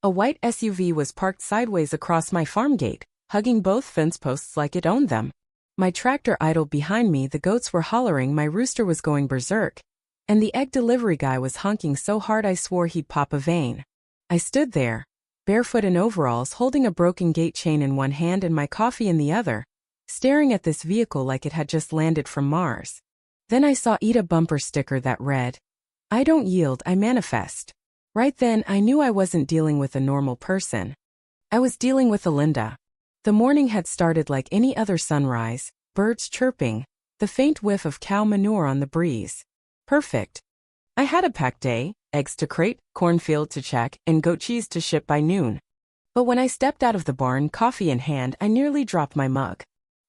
A white SUV was parked sideways across my farm gate, hugging both fence posts like it owned them. My tractor idled behind me, the goats were hollering, my rooster was going berserk, and the egg delivery guy was honking so hard I swore he'd pop a vein. I stood there, barefoot in overalls, holding a broken gate chain in one hand and my coffee in the other, staring at this vehicle like it had just landed from Mars. Then I saw a bumper sticker that read, "I don't yield, I manifest." Right then, I knew I wasn't dealing with a normal person. I was dealing with a Linda. The morning had started like any other sunrise, birds chirping, the faint whiff of cow manure on the breeze. Perfect. I had a packed day, eggs to crate, cornfield to check, and goat cheese to ship by noon. But when I stepped out of the barn, coffee in hand, I nearly dropped my mug.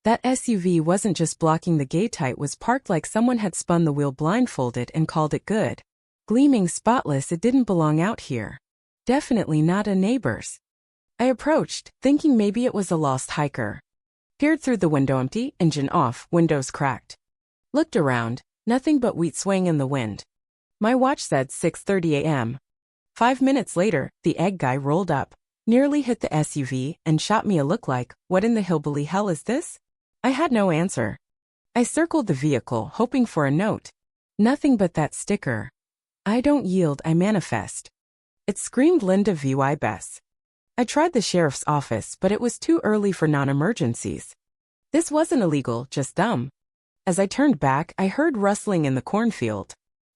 That SUV wasn't just blocking the gate, it was parked like someone had spun the wheel blindfolded and called it good. Gleaming spotless, it didn't belong out here. Definitely not a neighbor's. I approached, thinking maybe it was a lost hiker. Peered through the window, empty, engine off, windows cracked. Looked around, nothing but wheat swaying in the wind. My watch said 6:30 a.m. 5 minutes later, the egg guy rolled up, nearly hit the SUV, and shot me a look like, "What in the hillbilly hell is this?" I had no answer. I circled the vehicle, hoping for a note. Nothing but that sticker. "I don't yield, I manifest." It screamed Linda VY Bess. I tried the sheriff's office, but it was too early for non-emergencies. This wasn't illegal, just dumb. As I turned back, I heard rustling in the cornfield.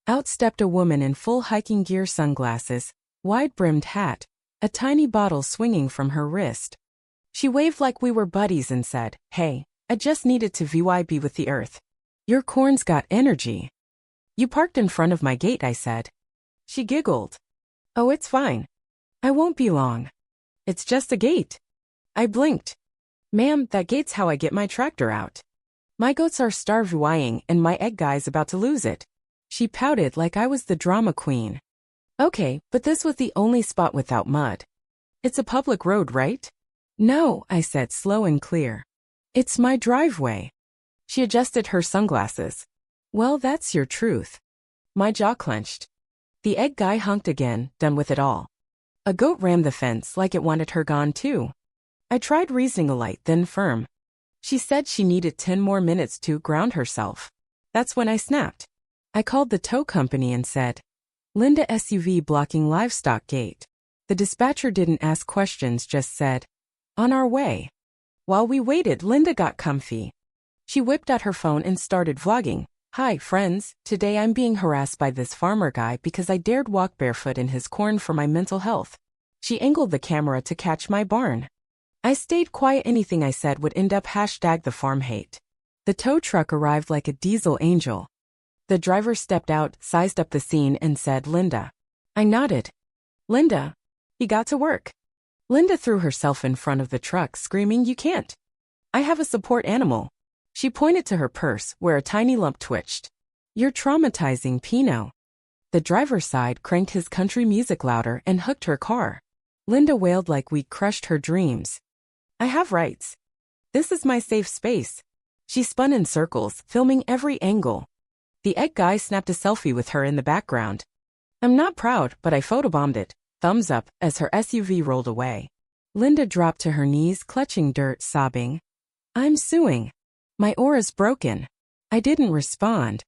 Out stepped a woman in full hiking gear, sunglasses, wide-brimmed hat, a tiny bottle swinging from her wrist. She waved like we were buddies and said, "Hey, I just needed to be with the earth. Your corn's got energy." "You parked in front of my gate," I said. She giggled. "Oh, it's fine. I won't be long. It's just a gate." I blinked. "Ma'am, that gate's how I get my tractor out. My goats are starving and my egg guy's about to lose it." She pouted like I was the drama queen. "Okay, but this was the only spot without mud. It's a public road, right?" "No," I said, slow and clear. "It's my driveway." She adjusted her sunglasses. "Well, that's your truth." My jaw clenched. The egg guy honked again, done with it all. A goat rammed the fence like it wanted her gone too. I tried reasoning, a light, then firm. She said she needed 10 more minutes to ground herself. That's when I snapped. I called the tow company and said, "Linda SUV blocking livestock gate." The dispatcher didn't ask questions, just said, "On our way." While we waited, Linda got comfy. She whipped out her phone and started vlogging. "Hi, friends. Today I'm being harassed by this farmer guy because I dared walk barefoot in his corn for my mental health." She angled the camera to catch my barn. I stayed quiet. Anything I said would end up #thefarmhate. The tow truck arrived like a diesel angel. The driver stepped out, sized up the scene, and said, "Linda." I nodded. "Linda." He got to work. Linda threw herself in front of the truck, screaming, "You can't. I have a support animal." She pointed to her purse, where a tiny lump twitched. "You're traumatizing Pino." The driver side cranked his country music louder and hooked her car. Linda wailed like we'd crushed her dreams. "I have rights. This is my safe space." She spun in circles, filming every angle. The egg guy snapped a selfie with her in the background. I'm not proud, but I photobombed it. Thumbs up, as her SUV rolled away. Linda dropped to her knees, clutching dirt, sobbing. "I'm suing. My aura's broken." I didn't respond.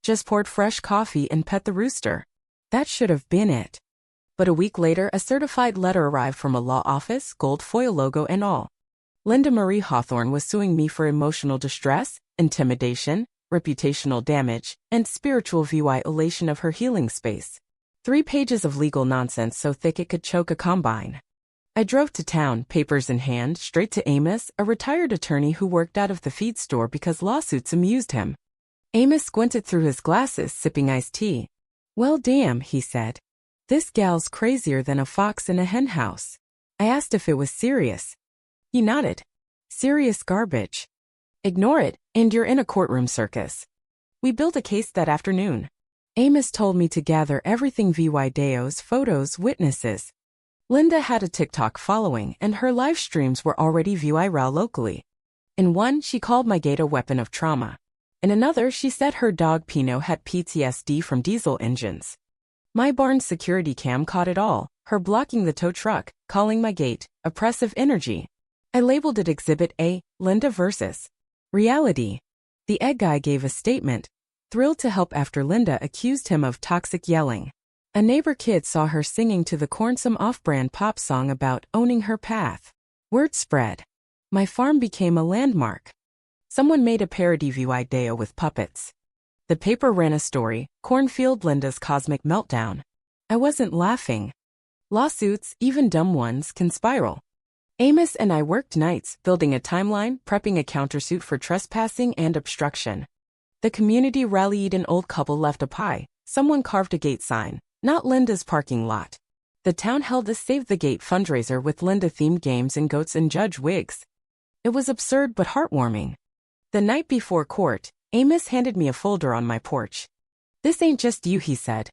Just poured fresh coffee and pet the rooster. That should have been it. But a week later, a certified letter arrived from a law office, gold foil logo and all. Linda Marie Hawthorne was suing me for emotional distress, intimidation, reputational damage, and spiritual violation of her healing space. 3 pages of legal nonsense so thick it could choke a combine. I drove to town, papers in hand, straight to Amos, a retired attorney who worked out of the feed store because lawsuits amused him. Amos squinted through his glasses, sipping iced tea. "Well, damn," he said. "This gal's crazier than a fox in a henhouse." I asked if it was serious. He nodded. "Serious garbage. Ignore it, and you're in a courtroom circus." We built a case that afternoon. Amos told me to gather everything videos, photos, witnesses. Linda had a TikTok following, and her live streams were already viral locally. In one, she called my gate a weapon of trauma. In another, she said her dog Pino had PTSD from diesel engines. My barn's security cam caught it all, her blocking the tow truck, calling my gate, oppressive energy. I labeled it Exhibit A, Linda versus reality. The egg guy gave a statement, thrilled to help after Linda accused him of toxic yelling. A neighbor kid saw her singing to the corn some off-brand pop song about owning her path. Word spread. My farm became a landmark. Someone made a parody video with puppets. The paper ran a story, Cornfield Linda's Cosmic Meltdown. I wasn't laughing. Lawsuits, even dumb ones, can spiral. Amos and I worked nights, building a timeline, prepping a countersuit for trespassing and obstruction. The community rallied. An old couple left a pie. Someone carved a gate sign, not Linda's parking lot. The town held a Save the Gate fundraiser with Linda-themed games and goats and judge wigs. It was absurd but heartwarming. The night before court, Amos handed me a folder on my porch. "This ain't just you," he said.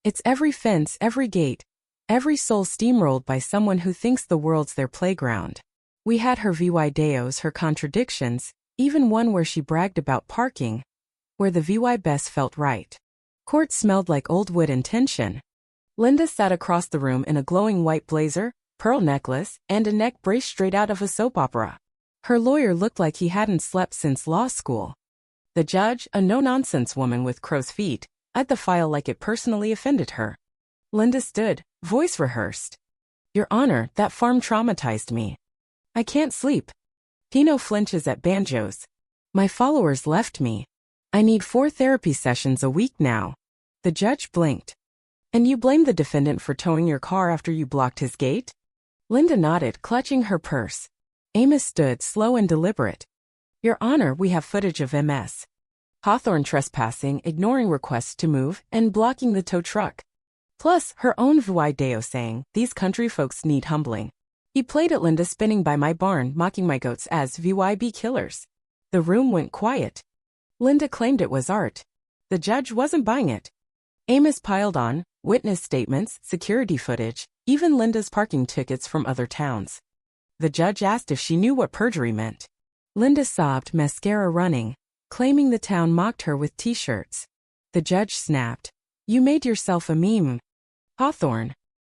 "It's every fence, every gate, every soul steamrolled by someone who thinks the world's their playground." We had her videos, her contradictions, even one where she bragged about parking, where the VY best felt right. Court smelled like old wood and tension. Linda sat across the room in a glowing white blazer, pearl necklace, and a neck brace straight out of a soap opera. Her lawyer looked like he hadn't slept since law school. The judge, a no-nonsense woman with crow's feet, eyed the file like it personally offended her. Linda stood, voice rehearsed. "Your Honor, that farm traumatized me. I can't sleep. Pino flinches at banjos. My followers left me. I need 4 therapy sessions a week now." The judge blinked. "And you blame the defendant for towing your car after you blocked his gate?" Linda nodded, clutching her purse. Amos stood, slow and deliberate. "Your Honor, we have footage of Ms. Hawthorne trespassing, ignoring requests to move, and blocking the tow truck. Plus, her own video saying, 'These country folks need humbling.' He played at Linda spinning by my barn, mocking my goats as VYB killers." The room went quiet. Linda claimed it was art. The judge wasn't buying it. Amos piled on, witness statements, security footage, even Linda's parking tickets from other towns. The judge asked if she knew what perjury meant. Linda sobbed, mascara running, claiming the town mocked her with t-shirts. The judge snapped, "You made yourself a meme, Hawthorne."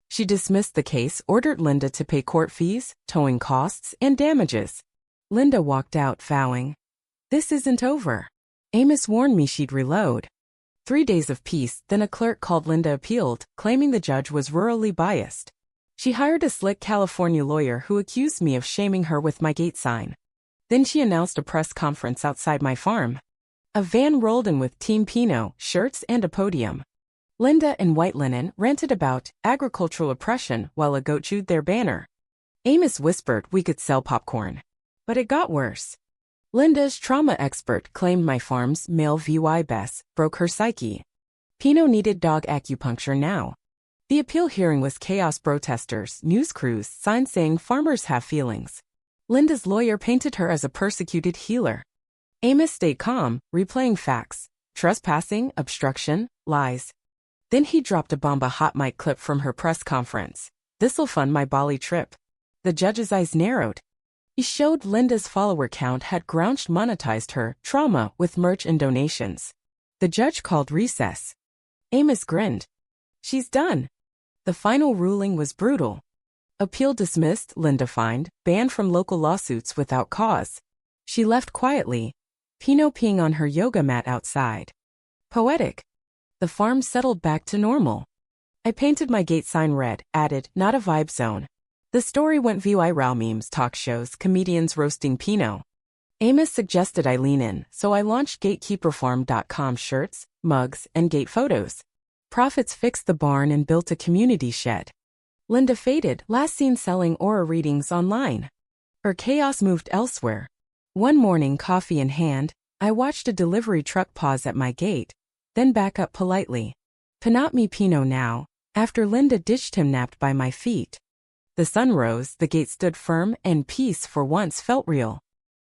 She dismissed the case, ordered Linda to pay court fees, towing costs, and damages. Linda walked out, vowing, "This isn't over." Amos warned me she'd reload. 3 days of peace, then a clerk called. Linda appealed, claiming the judge was rurally biased. She hired a slick California lawyer who accused me of shaming her with my gate sign. Then she announced a press conference outside my farm. A van rolled in with Team Pino shirts and a podium. Linda in white linen ranted about agricultural oppression while a goat chewed their banner. Amos whispered we could sell popcorn. But it got worse. Linda's trauma expert claimed my farm's male VY best broke her psyche. Pino needed dog acupuncture now. The appeal hearing was chaos. Protesters, news crews, signs saying farmers have feelings. Linda's lawyer painted her as a persecuted healer. Amos stayed calm, replaying facts, trespassing, obstruction, lies. Then he dropped a bomba hot mic clip from her press conference. "This'll fund my Bali trip." The judge's eyes narrowed. He showed Linda's follower count had monetized her trauma with merch and donations. The judge called recess. Amos grinned. "She's done." The final ruling was brutal. Appeal dismissed, Linda fined, banned from local lawsuits without cause. She left quietly, Pino peeing on her yoga mat outside. Poetic. The farm settled back to normal. I painted my gate sign red, added, "Not a vibe zone." The story went viral. Memes, talk shows, comedians roasting Pino. Amos suggested I lean in, so I launched gatekeeperfarm.com shirts, mugs, and gate photos. Profits fixed the barn and built a community shed. Linda faded, last seen selling aura readings online. Her chaos moved elsewhere. One morning, coffee in hand, I watched a delivery truck pause at my gate, then back up politely. "Not me Pino now," after Linda ditched him napped by my feet. The sun rose, the gate stood firm, and peace for once felt real.